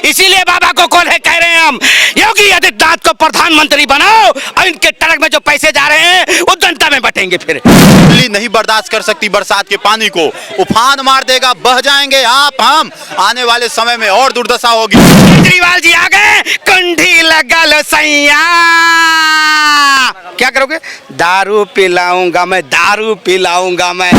इसीलिए बाबा को कौन है कह रहे हैं हम, योगी आदित्यनाथ को प्रधानमंत्री बनाओ और इनके ट्रक में जो पैसे जा रहे हैं वो जनता में बटेंगे। फिर दिल्ली नहीं बर्दाश्त कर सकती बरसात के पानी को, उफान मार देगा, बह जाएंगे आप हम। आने वाले समय में और दुर्दशा होगी। केजरीवाल जी आ गए, कंढी लगल सैया, क्या करोगे? दारू पिलाऊंगा मैं, दारू पिलाऊंगा मैं।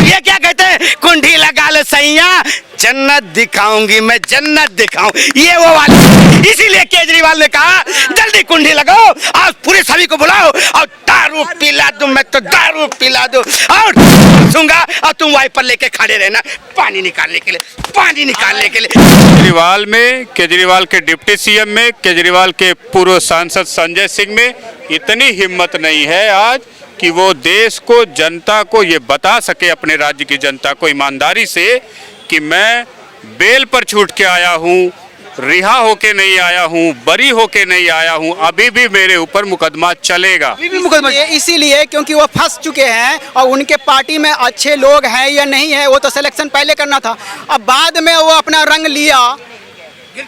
ये क्या कहते हैं? कुंडी लगा लो सैया, जन्नत दिखाऊंगी मैं, जन्नत दिखाऊं, ये वो वाली। इसीलिए केजरीवाल ने कहा जल्दी कुंडी लगाओ और पूरे सभी को बुलाओ और दारू पिला दूं मैं, तो दारू पिला दूं और दूंगा और तुम वाइपर लेके खड़े रहना पानी निकालने के लिए, पानी निकालने के लिए। केजरीवाल में, केजरीवाल के डिप्टी सीएम में, केजरीवाल के पूर्व सांसद संजय सिंह में इतनी हिम्मत नहीं है आज कि वो देश को, जनता को ये बता सके, अपने राज्य की जनता को ईमानदारी से कि मैं बेल पर छूट के आया हूँ, रिहा होके नहीं आया हूँ, बरी होके नहीं आया हूँ, अभी भी मेरे ऊपर मुकदमा चलेगा। अभी भी मुकदमा इसीलिए क्योंकि वो फंस चुके हैं और उनके पार्टी में अच्छे लोग हैं या नहीं है वो तो सिलेक्शन पहले करना था। अब बाद में वो अपना रंग लिया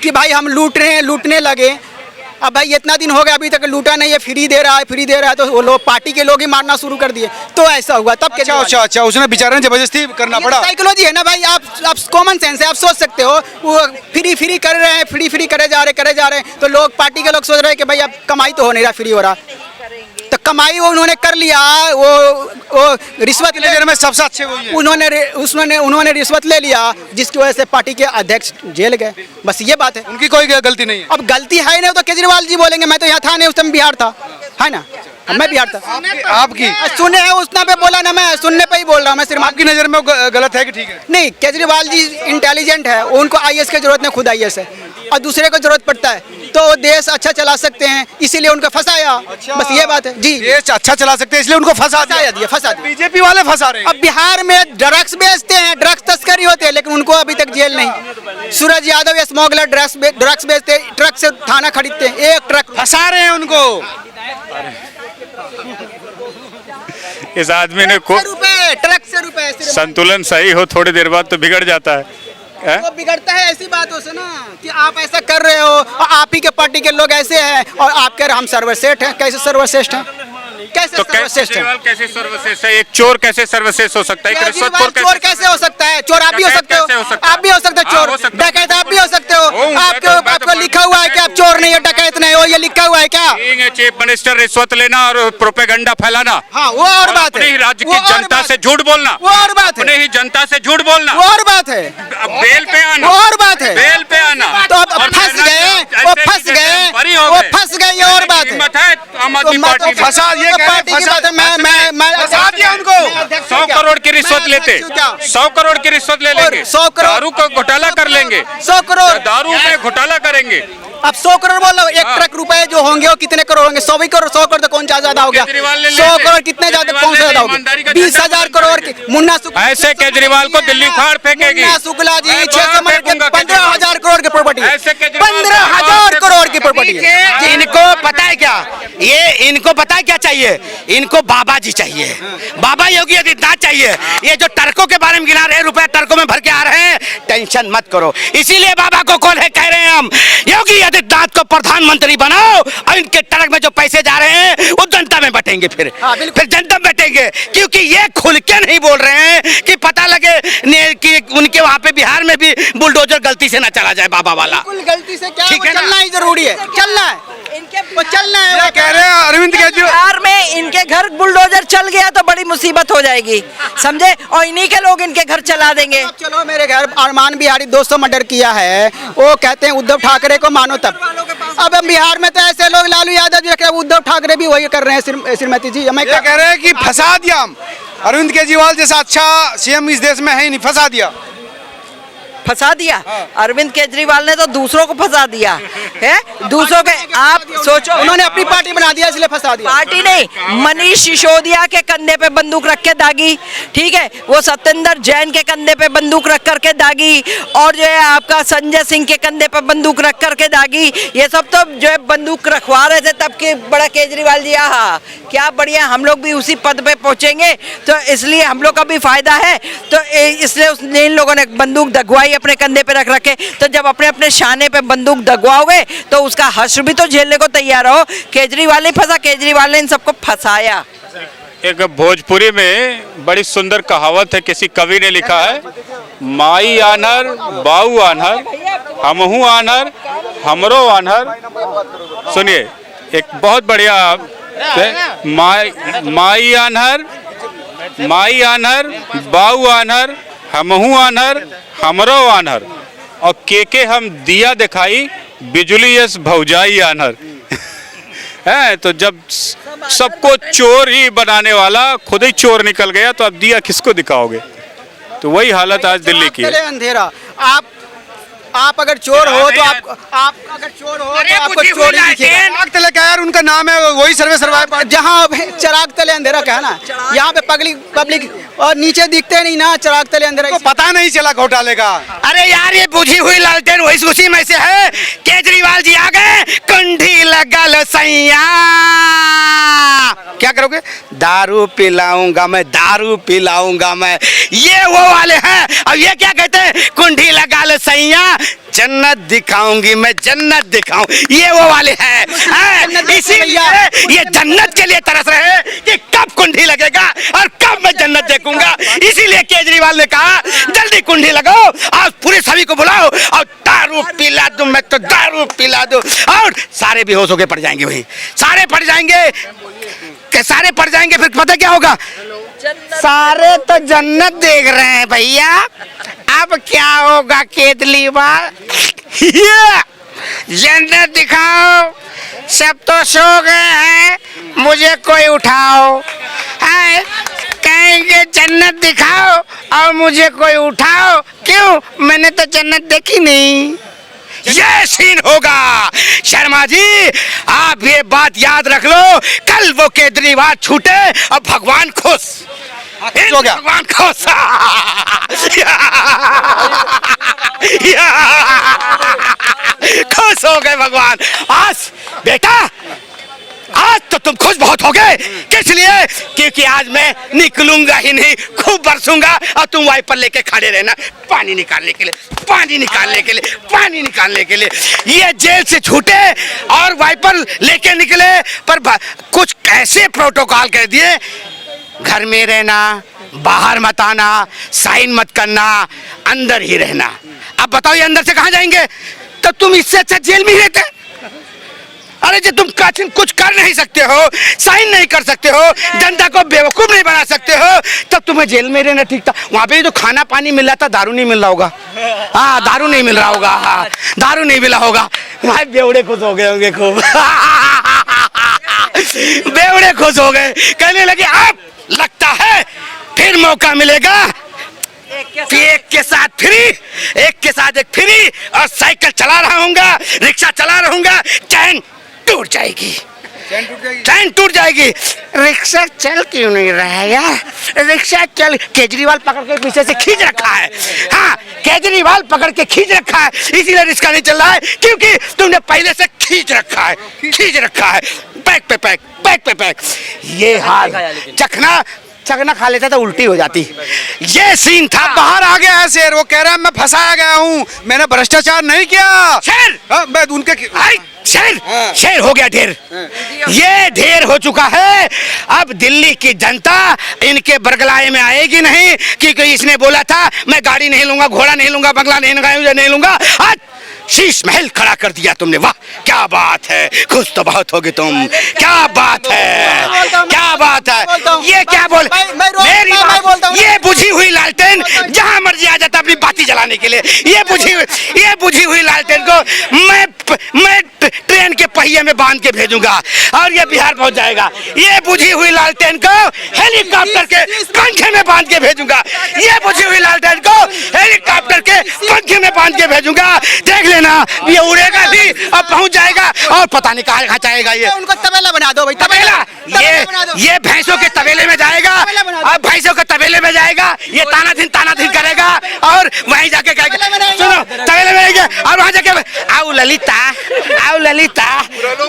कि भाई हम लूट रहे हैं, लूटने लगे। अब भाई इतना दिन हो गया अभी तक लूटा नहीं है, फ्री दे रहा है, फ्री दे रहा है, तो वो लोग पार्टी के लोग ही मारना शुरू कर दिए, तो ऐसा हुआ। तब अच्छा उसने बेचारे जबरदस्ती करना पड़ा। साइकोलॉजी है ना भाई, आप कॉमन सेंस है, आप सोच सकते हो। वो फ्री कर रहे हैं, फ्री करे जा रहे हैं, तो लोग पार्टी के लोग सोच रहे हैं कि भाई अब कमाई तो हो नहीं रहा, फ्री हो रहा, तो कमाई वो उन्होंने कर लिया। वो रिश्वत लेने में सबसे अच्छे वही है। उन्होंने रिश्वत ले लिया जिसकी वजह से पार्टी के अध्यक्ष जेल गए। बस ये बात है, उनकी कोई गलती नहीं है। अब गलती है नहीं तो केजरीवाल जी बोलेंगे मैं तो यहाँ था नहीं, उस टाइम बिहार था, है ना, मैं बिहार था। आपकी सुने है उसने पे बोला ना, मैं सुनने पे ही बोल रहा हूँ। मैं सिर्फ आपकी नजर में गलत है कि ठीक है? नहीं, केजरीवाल जी इंटेलिजेंट है, उनको आईएएस की जरूरत नहीं, खुद आईएएस है और दूसरे को जरूरत पड़ता है तो देश अच्छा चला सकते हैं, इसीलिए उनको फंसाया। बस ये बात है जी, देश अच्छा चला सकते हैं इसलिए उनको फंसा दिया। बीजेपी वाले फंसा रहे हैं। अब बिहार में ड्रग्स बेचते हैं, ड्रग्स तस्करी होते हैं, लेकिन उनको अभी तक जेल नहीं। सूरज यादव ये स्मगलर ड्रग्स बेचते, ट्रक से थाना खरीदते हैं, एक ट्रक फंसा रहे हैं उनको। इस आदमी ने ट्रक से रुपए संतुलन सही हो, थोड़ी देर बाद तो बिगड़ जाता है। वो बिगड़ता है ऐसी बातों से ना कि आप ऐसा कर रहे हो और आप ही के पार्टी के लोग ऐसे हैं और आप कह रहे हम सर्वश्रेष्ठ हैं। कैसे सर्वश्रेष्ठ हैं? कैसे तो सर्वश्रेष्ठ है? कैसे सर्वश्रेष्ठ है? एक चोर कैसे सर्वश्रेष्ठ हो सकता है? एक चोर कैसे हो सकता है? चोर आप भी हो सकते हो, आप भी हो सकते हो, चोर डकैत आप भी हो सकते हो। आपको लिखा हुआ है कि आप चोर नहीं हो, डकैत नहीं हो, ये लिखा हुआ है क्या? चीफ मिनिस्टर रिश्वत लेना और प्रोपेगेंडा फैलाना, हाँ वो और बात है। अपने ही राज्य की जनता से झूठ बोलना, वो और बात है। अपने ही जनता से झूठ बोलना, वो और बात है। बेल पे आना, वो और बात है। बेल पे आना, तो अब फंस गए, वो फंस गए, ये और बात है। आम आदमी पार्टी फंसा, ये मैं फंसा दिया उनको। 100 करोड़ की रिश्वत लेते, 100 करोड़ की रिश्वत ले लेंगे, 100 करोड़ दारू को घोटाला कर लेंगे, 100 करोड़ दारू में घोटाला करेंगे। अब 100 करोड़ बोल रहा, एक ट्रक रुपए जो होंगे वो कितने करोड़ होंगे? 100 करोड़, 100 करोड़ तो कौन ज्यादा हो गया? 100 करोड़ कितने ज्यादा, कौन सा ज्यादा हो गया? 20,000 करोड़ की मुन्ना शुक्ला ऐसे केजरीवाल को दिल्ली उखाड़ फेंकेगी। मुन्ना शुक्ला जी 15,000 करोड़ की प्रॉपर्टी, 15,000 करोड़ की प्रॉपर्टी है। इनको पता है क्या, ये इनको पता है क्या चाहिए? इनको बाबा जी चाहिए, बाबा योगी आदित्यनाथ चाहिए। ये जो टर्कों के बारे में गिना रहे, रुपए टर्कों में भर के आ रहे हैं, टेंशन मत करो। इसीलिए बाबा को कौन है कह रहे हैं हम, योगी आदित्यनाथ को प्रधानमंत्री बनाओ और इनके ट्रक में जो पैसे जा रहे हैं वो जनता में बटेंगे। फिर जनता में बटेंगे, क्योंकि ये खुल के नहीं बोल रहे हैं कि पता लगे कि उनके वहां पे बिहार में भी बुलडोजर गलती से ना चला जाए बाबा वाला। गलती से क्या, ठीक है, चलना ही जरूरी है, चलना है, वो चलना है। क्या कह रहे हैं अरविंद केजरीवाल? बिहार में इनके घर बुलडोजर चल गया तो बड़ी मुसीबत हो जाएगी, समझे, और इन्हीं के लोग इनके घर चला देंगे। चलो मेरे घर अरमान बिहारी 200 मर्डर किया है, वो कहते हैं उद्धव ठाकरे को मानो तब। अब बिहार में तो ऐसे लोग, लालू यादव जी, उद्धव ठाकरे भी वही कर रहे हैं। श्रीमती जी हमें क्या कह रहे हैं कि फंसा दिया हम, अरविंद केजरीवाल जैसा अच्छा सीएम इस देश में है ही नहीं, फंसा दिया। फंसा दिया अरविंद केजरीवाल ने तो दूसरों को फंसा दिया है, दूसरों के। आप सोचो, उन्होंने अपनी पार्टी बना दिया इसलिए फंसा दिया। पार्टी नहीं, मनीष सिसोदिया के कंधे पे बंदूक रख के दागी, ठीक है, वो सत्येंद्र जैन के कंधे पे बंदूक रख करके दागी, और जो है आपका संजय सिंह के कंधे पे बंदूक रख करके दागी। ये सब तो जो है बंदूक रखवा रहे थे तब के बड़ा केजरीवाल जी, आहा क्या बढ़िया, हम लोग भी उसी पद पे पहुंचेंगे, तो इसलिए हम लोग का भी फायदा है, तो इसलिए इन लोगों ने बंदूक दगवाई अपने कंधे पे रख रखे, तो जब अपने अपने शाने पे बंदूक दगवाओगे तो उसका हश्र भी तो झेलने को तैयार हो। केजरीवाल नहीं फंसा, केजरीवाल ने इन सबको फंसाया। एक भोजपुरी में बड़ी सुंदर कहावत है, किसी कवि ने लिखा है, माई आनहर बाऊ आनहर हमहू आनहर हमरो आनहर। सुनिए, एक बहुत बढ़िया माई आनहर बाऊ आनहर हमहू आनहर हमरो आनहर, और के हम दिया दिखाई बिजली यस भौजाई आनहर। है तो जब सबको चोर ही बनाने वाला खुद ही चोर निकल गया, तो अब दिया किसको दिखाओगे? तो वही हालत आज दिल्ली की है। अंधेरा, आप अगर चोर हो तो आप अगर चोर हो तो आपको चोर ही दिखेगा। चिराग तले का यार उनका नाम है, वही सर्वे सर्वाइव। जहाँ चिराग तले अंधेरा क्या है ना, यहाँ पे पब्लिक और नीचे दिखते नहीं ना, चिराग तले अंधेरा। तो पता नहीं चला घोटाले का। अरे यार, ये बुझी हुई लालटेन वही उसी में से है। केजरीवाल जी आ गए, कुंडी लगल सैया। क्या करोगे? दारू पिलाऊंगा मैं, दारू पिलाऊंगा मैं। ये वो वाले हैं। और ये क्या कहते हैं? कुंडी लगाल सैया, जन्नत दिखाऊंगी मैं, जन्नत दिखाऊं। ये वो वाले हैं। इसीलिए ये जन्नत के लिए तरस रहे हैं कि कब कुंडी लगेगा और कब मैं जन्नत देखूंगा। इसीलिए केजरीवाल ने कहा, जल्दी कुंडी लगाओ और पूरे सभी को बुलाओ और दारू पिला दूं मैं, तो दारू पिला दूं। और सारे बेहोश होके पड़ जाएंगे, वही सारे पड़ जाएंगे। सारे पड़ जाएंगे, फिर पता क्या होगा? सारे तो जन्नत देख रहे हैं भैया, अब क्या होगा केजरीवाल? जन्नत दिखाओ, सब तो सो गए हैं, मुझे कोई उठाओ। कहेंगे जन्नत दिखाओ और मुझे कोई उठाओ, क्यों? मैंने तो जन्नत देखी नहीं। ये सीन होगा। शर्मा जी, आप ये बात याद रख लो, कल वो केजरीवाल छूटे और भगवान खुश हो गया। भगवान खुश। खुश हो गए भगवान। आज बेटा, आज तो तुम खुश बहुत हो गए। किस लिए? क्योंकि आज मैं निकलूंगा ही नहीं, खूब बरसूंगा और तुम वाइपर लेके खड़े रहना, पानी निकालने के लिए, पानी निकालने के लिए, पानी निकालने के लिए। ये जेल से छूटे और वाइपर लेके निकले, पर कुछ ऐसे प्रोटोकॉल कर दिए, घर में रहना, बाहर मत आना, साइन मत करना, अंदर ही रहना। अब बताओ ये अंदर से कहाँ जाएंगे? तो तुम इससे अच्छा जेल में ही रहते। अरे जो तुम कुछ कर नहीं सकते हो, साइन नहीं कर सकते हो, जनता को बेवकूफ नहीं बना सकते हो, तब तुम्हें जेल में रहना ठीक था। वहाँ पे जो खाना पानी मिल रहा था, दारू नहीं मिल रहा होगा। हाँ, दारू नहीं मिल रहा होगा। हाँ, दारू नहीं मिला होगा। भाई बेवड़े खुश हो गए होंगे खूब। बेवड़े खुश हो गए, कहने लगे अब लगता है फिर मौका मिलेगा, एक के साथ फ्री, एक के साथ एक फ्री, और साइकिल चला रहा हूँगा, रिक्शा चला रहूंगा, चैन टूट जाएगी, चैन टूट जाएगी। रिक्शा चल क्यों नहीं रहा है यार? रिक्शा चल, केजरीवाल पकड़ के पीछे से खींच रखा है। हाँ, केजरीवाल पकड़ के खींच रखा है, इसीलिए रिक्शा नहीं चल रहा है, क्योंकि तुमने पहले से खींच रखा है, खींच रखा है। पैक पे पैक, पैक पे पैक। ये हाल, चखना खा लेता तो उल्टी हो जाती। ये सीन था। बाहर आ गया है शेर, वो कह रहा है मैं फंसाया गया हूँ, मैंने भ्रष्टाचार नहीं किया। शेर, मैं उनके शेर, शेर हो गया ढेर। ये ढेर हो चुका है। अब दिल्ली की जनता इनके बरगलाए में आएगी नहीं, क्योंकि इसने बोला था मैं गाड़ी नहीं लूंगा, घोड़ा नहीं लूंगा, बंगला नहीं लूंगा। आज शीश महल खड़ा कर दिया तुमने। वाह, क्या बात है, खुश तो बहुत होगी तुम। क्या बात है, क्या बात है। ये क्या बोल, मेरी बात, ये बुझी हुई लालटेन जहां मर्जी आ जाता अपनी बाती जलाने के लिए। ये बुझी हुई लालटेन को मैं ट्रेन के पहिए में बांध के भेजूंगा और ये बिहार पहुंच जाएगा। ये बुझी हुई लालटेन को हेलीकॉप्टर के पंखे में बांध के भेजूंगा। ये बुझी हुई लालटेन को हेलीकॉप्टर के पंखे में बांध के भेजूंगा। देख लेना, ये उड़ेगा भी और पहुंच जाएगा, और पता नहीं कहाँ जाएगा। ये उनको तबेला बना दो भाई, तबेला। ये भैंसों के तबेले में जाएगा, और भैंसों के तबेले में जाएगा, ये तानाधीन करेगा, और वहीं जाके कहेगा, सुनो तबेले में जाएगा, और वहां जाके आओ ललिता,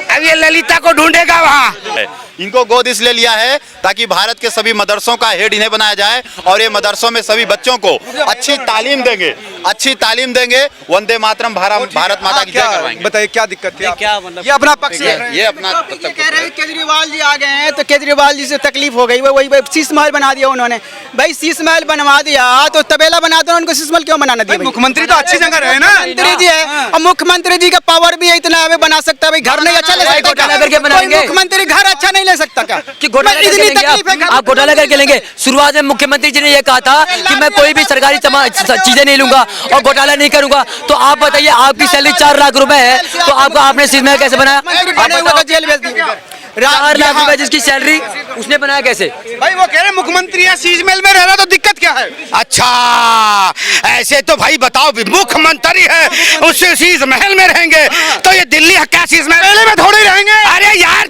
अब ये ललिता को ढूंढेगा वहाँ। इनको गोद इसलिए लिया है ताकि भारत के सभी मदरसों का हेड इन्हें बनाया जाए और ये मदरसों में सभी बच्चों को अच्छी तालीम देंगे, वंदे मातरम भारत माता की जय करवाएंगे। बताइए क्या दिक्कत थी? क्या मतलब ये अपना पक्ष है। ये अपना ये कह रहे हैं केजरीवाल जी आ गए हैं तो केजरीवाल जी से तकलीफ हो गई, वही शीश महल बना दिया उन्होंने। भाई शीश महल बनवा दिया तो तबेला बना दो, उनको शीश महल क्यों बनाना दिया? मुख्यमंत्री तो अच्छी जगह रहे ना। मुख्यमंत्री जी है और मुख्यमंत्री जी का पावर भी है इतना है, बना सकता है। भाई घर नहीं अच्छा ले सकता घोटाला क्या? करके बनाएंगे? कोई मुख्यमंत्री घर अच्छा नहीं ले सकता क्या? कि घोटाला करके लेंगे आप घोटाला करके लेंगे। शुरुआत में मुख्यमंत्री जी ने ये कहा था कि मैं कोई भी सरकारी चीजें नहीं लूंगा और घोटाला नहीं करूंगा। तो आप बताइए, आपकी सैलरी 4 लाख रुपए है तो आपने शीश महल कैसे बनाया? बने हुए का जेल भेज दी। 4 लाख रुपए जिसकी सैलरी, उसने बनाया कैसे? भाई वो कह रहे मुख्यमंत्री है शीश महल में रह रहा, तो दिक्कत क्या है? अच्छा, ऐसे तो भाई बताओ, भी मुख्यमंत्री है उससे शीश महल में रहेंगे तो ये दिल्ली है क्या शीश महल में थोड़ी रहेंगे? अरे यार,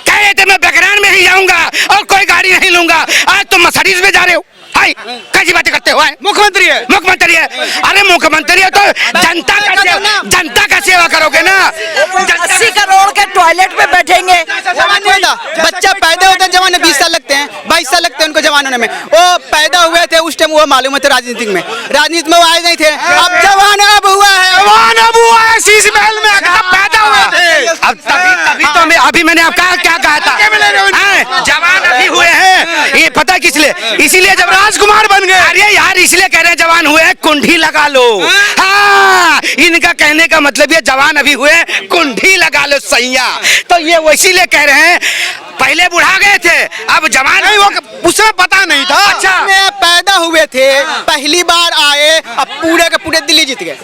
कह रहे थे मैं बैकग्राउंड में ही जाऊंगा और कोई गाड़ी नहीं लूंगा, आज तुम मर्सिडीज में जा रहे हो। हाय, कैसी बातें करते हो? मुख्यमंत्री है। अरे मुख्यमंत्री है तो जनता का सेवा करोगे ना। 80 करोड़ के टॉयलेट में बैठेंगे। बच्चा पैदा होता है जवान 20 साल लगते हैं, 22 साल लगते हैं उनको जवान होने में। वो पैदा हुए थे उस टाइम, वो मालूम है राजनीति में वो आए नहीं थे। अब जवान अब हुआ है शीश महल में पैदा हुए थे। अब तभी तो मैं अभी मैंने आपका क्या कहा था, जवान अभी हुए हैं। ये पता किस लिए? इसीलिए जब राजकुमार बन गए। अरे यार, इसलिए कह रहे हैं जवान हुए हैं, कुंडी लगा लो। हाँ, इनका कहने का मतलब ये जवान अभी हुए, कुंडी लगा लो सैया। तो ये वो इसीलिए कह रहे हैं पहले बुढ़ा गए थे, अब जवान नहीं, वो उसमें पता नहीं था। अच्छा, पैदा हुए थे, पहली बार आए, अब पूरे के पूरे दिल्ली जीत गए।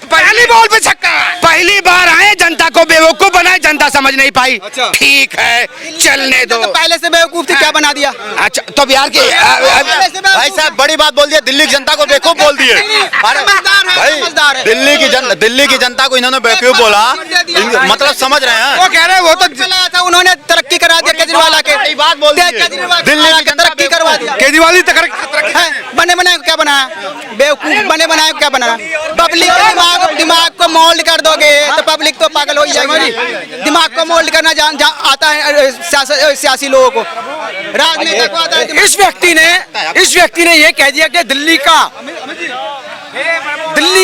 पहली बॉल पे छक्का, पहली बार आए, जनता को बेवकूफ बनाए, जनता समझ नहीं पाई। अच्छा। ठीक है, चलने दो। तो पहले से बेवकूफ थी, क्या बना दिया? अच्छा, तो बिहार के भाई साहब बड़ी बात बोल दिया, दिल्ली की जनता को बेवकूफ बोल दिए। समझदार है। दिल्ली की जनता को इन्होंने बेवकूफ बोला, मतलब समझ रहे हैं? वो कह रहे हैं वो तो चलाया था उन्होंने, तरक्की करा दिया केजरीवाल आके। बड़ी बात बोल दी है। दिल्ली की तरक्की करवा दिया। केजरीवाल है, बने बनाए को क्या बनाया? बेवकूफ बने बनाए को क्या बनाया? पब्लिक के दिमाग को मोल्ड कर दोगे तो पब्लिक तो पागल हो जाएगी। दिमाग को मोल्ड करना आता है सियासी लोगों को, राजनेता को आता है। इस व्यक्ति ने ये कह दिया कि दिल्ली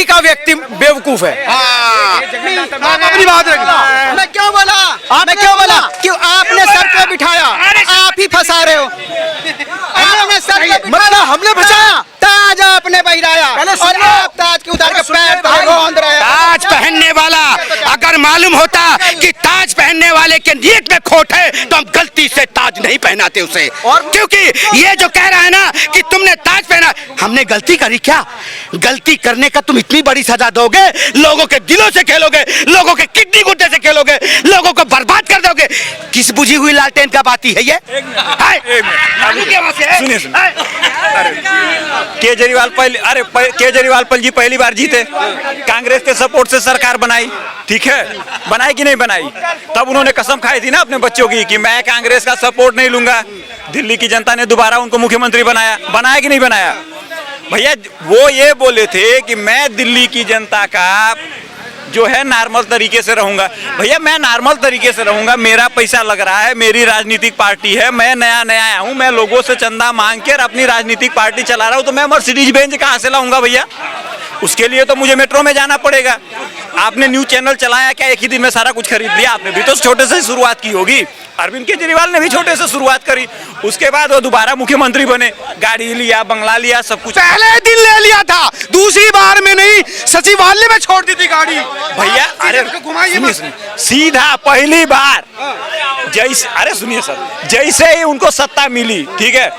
का व्यक्ति बेवकूफ है। आप अपनी बात रखना। मैं क्यों बोला कि आपने सर पे बिठाया, आप ही फंसा रहे हो। आपने सर पे मतलब हमने फंसाया, ताज आपने बहिराया और आप ताज के उतार के पैर पे गोंद रहे हो। ताज पहनने वाला अगर मालूम होता कि ताज पहनने वाले के नीयत में खोट है तो हम गलती से ताज नहीं पहनाते उसे। और क्योंकि ये जो कह रहा है ना कि तुमने ताज पहना, हमने गलती करी क्या? गलती करने का तुम इतनी बड़ी सजा दोगे, लोगों के दिलों से खेलोगे, लोगों के किडनी गुर्दे से खेलोगे, लोगों को बर्बाद कर दोगे। किस बुझी हुई लालटेन का बाती है ये? सुनिए केजरीवाल जी पहली बार जीते, कांग्रेस के सपोर्ट से सरकार बनाई, ठीक है, बनाई कि नहीं बनाई? तब उन्होंने कसम खाई थी ना अपने बच्चों की कि मैं कांग्रेस का सपोर्ट नहीं लूंगा। दिल्ली की जनता ने दोबारा उनको मुख्यमंत्री बनाया कि नहीं बनाया? भैया वो ये बोले थे कि मैं दिल्ली की जनता का जो है नॉर्मल तरीके से रहूंगा। भैया मैं नॉर्मल तरीके से रहूंगा, मेरा पैसा लग रहा है, मेरी राजनीतिक पार्टी है, मैं नया आया हूं, मैं लोगों से चंदा मांग कर अपनी राजनीतिक पार्टी चला रहा हूं, तो मैं मर्सिडीज बेंज कहां से लाऊंगा भैया? उसके लिए तो मुझे मेट्रो में जाना पड़ेगा। आपने न्यूज चैनल चलाया क्या, एक ही दिन में सारा कुछ खरीद लिया? आपने भी तो छोटे से शुरुआत की होगी। अरविंद केजरीवाल ने भी छोटे से शुरुआत करी, उसके बाद वो दोबारा मुख्यमंत्री बने, गाड़ी लिया, बंगला लिया, सब कुछ पहले दिन ले लिया था, दूसरी बार में नहीं, सचिवालय में छोड़ दी थी गाड़ी। भैया अरे सुनिए, सीधा पहली बार सुनिए सर, जैसे ही उनको सत्ता मिली, ठीक है,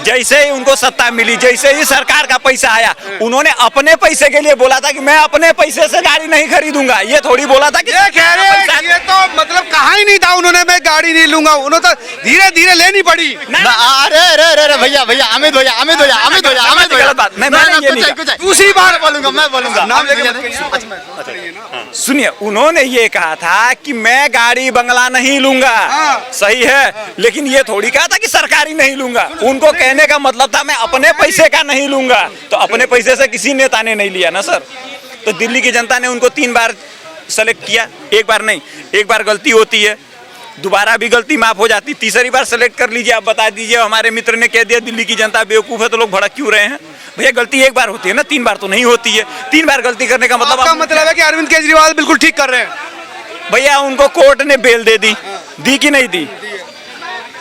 जैसे ही उनको सत्ता मिली, जैसे ही सरकार का पैसा आया, उन्होंने अपने पैसे के लिए बोला था कि मैं अपने पैसे से गाड़ी नहीं खरीदूंगा। ये थोड़ी बोला था कि ये तो मतलब कहा ही नहीं था उन्होंने मैं गाड़ी नहीं लूंगा, उन्होंने तो धीरे धीरे लेनी पड़ी। अरे भैया अमित भैया दूसरी बार बोलूंगा नाम सुनिए, उन्होंने ये कहा था कि मैं गाड़ी बंगला नहीं लूंगा, सही है, लेकिन ये थोड़ी कहा था कि सरकारी नहीं लूंगा। उनको कहने का मतलब था मैं अपने पैसे का नहीं लूंगा, तो अपने पैसे से किसी नेता ने नहीं लिया ना सर। तो दिल्ली की जनता ने उनको 3 बार सेलेक्ट किया, एक बार नहीं, एक बार गलती होती है, दोबारा भी गलती माफ हो जाती, तीसरी बार सेलेक्ट कर लीजिए। आप बता दीजिए, हमारे मित्र ने कह दिया दिल्ली की जनता बेवकूफ़ है तो लोग भड़क क्यों रहे हैं? भैया गलती एक बार होती है ना, 3 बार तो नहीं होती है। 3 बार गलती करने का मतलब आपका मतलब है कि अरविंद केजरीवाल बिल्कुल ठीक कर रहे हैं? भैया उनको कोर्ट ने बेल दे दी कि नहीं दी?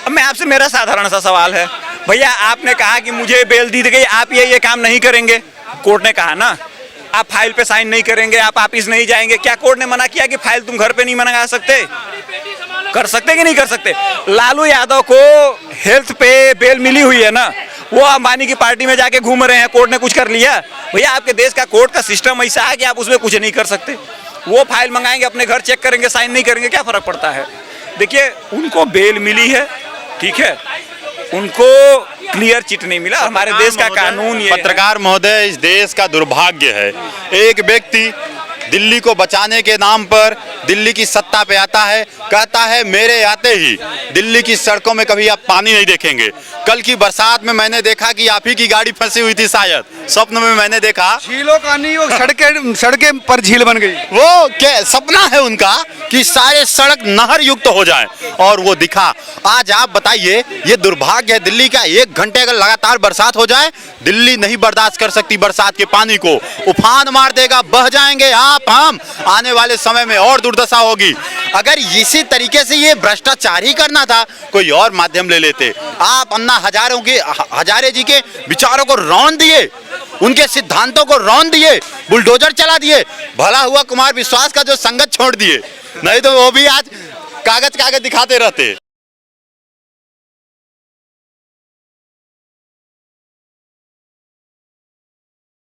अब मैं आपसे, मेरा साधारण सा सवाल है, भैया आपने कहा कि मुझे बेल दी गई, आप ये काम नहीं करेंगे, कोर्ट ने कहा ना, आप फाइल पे साइन नहीं करेंगे, आप ऑफिस नहीं जाएंगे, क्या कोर्ट ने मना किया कि फाइल तुम घर पे नहीं मंगा सकते? कर सकते कि नहीं कर सकते? लालू यादव को हेल्थ पे बेल मिली हुई है ना, वो अंबानी की पार्टी में जाके घूम रहे हैं, कोर्ट ने कुछ कर लिया? भैया आपके देश का कोर्ट का सिस्टम ऐसा है कि आप उसमें कुछ नहीं कर सकते। वो फाइल मंगाएंगे, अपने घर चेक करेंगे, साइन नहीं करेंगे, क्या फर्क पड़ता है? देखिए उनको बेल मिली है, ठीक है, उनको क्लियर चिट नहीं मिला। हमारे देश का कानून ये पत्रकार महोदय, इस देश का दुर्भाग्य है, एक व्यक्ति दिल्ली को बचाने के नाम पर दिल्ली की सत्ता पे आता है, कहता है मेरे आते ही दिल्ली की सड़कों में कभी आप पानी नहीं देखेंगे। कल की बरसात में मैंने देखा कि आप ही की गाड़ी फंसी हुई थी, शायद स्वप्न में मैंने देखा। झीलों का नहीं, वो सड़कें पर झील बन गई। वो क्या सपना है उनका कि सारे सड़क नहर युक्त हो जाए, और वो दिखा। आज आप बताइए, ये दुर्भाग्य है दिल्ली का, 1 घंटे अगर लगातार बरसात हो जाए, दिल्ली नहीं बर्दाश्त कर सकती बरसात के पानी को, उफान मार देगा, बह जाएंगे आप हम। आने वाले समय में और दुर्दशा होगी। अगर इसी तरीके से ये भ्रष्टाचार ही करना था, कोई और माध्यम ले लेते। आप अन्ना हजारे जी के विचारों को रौंद दिए, उनके सिद्धांतों को रौंद दिए, बुलडोजर चला दिए। भला हुआ कुमार विश्वास का जो संगत छोड़ दिए, नहीं तो वो भी आज कागज दिखाते रहते।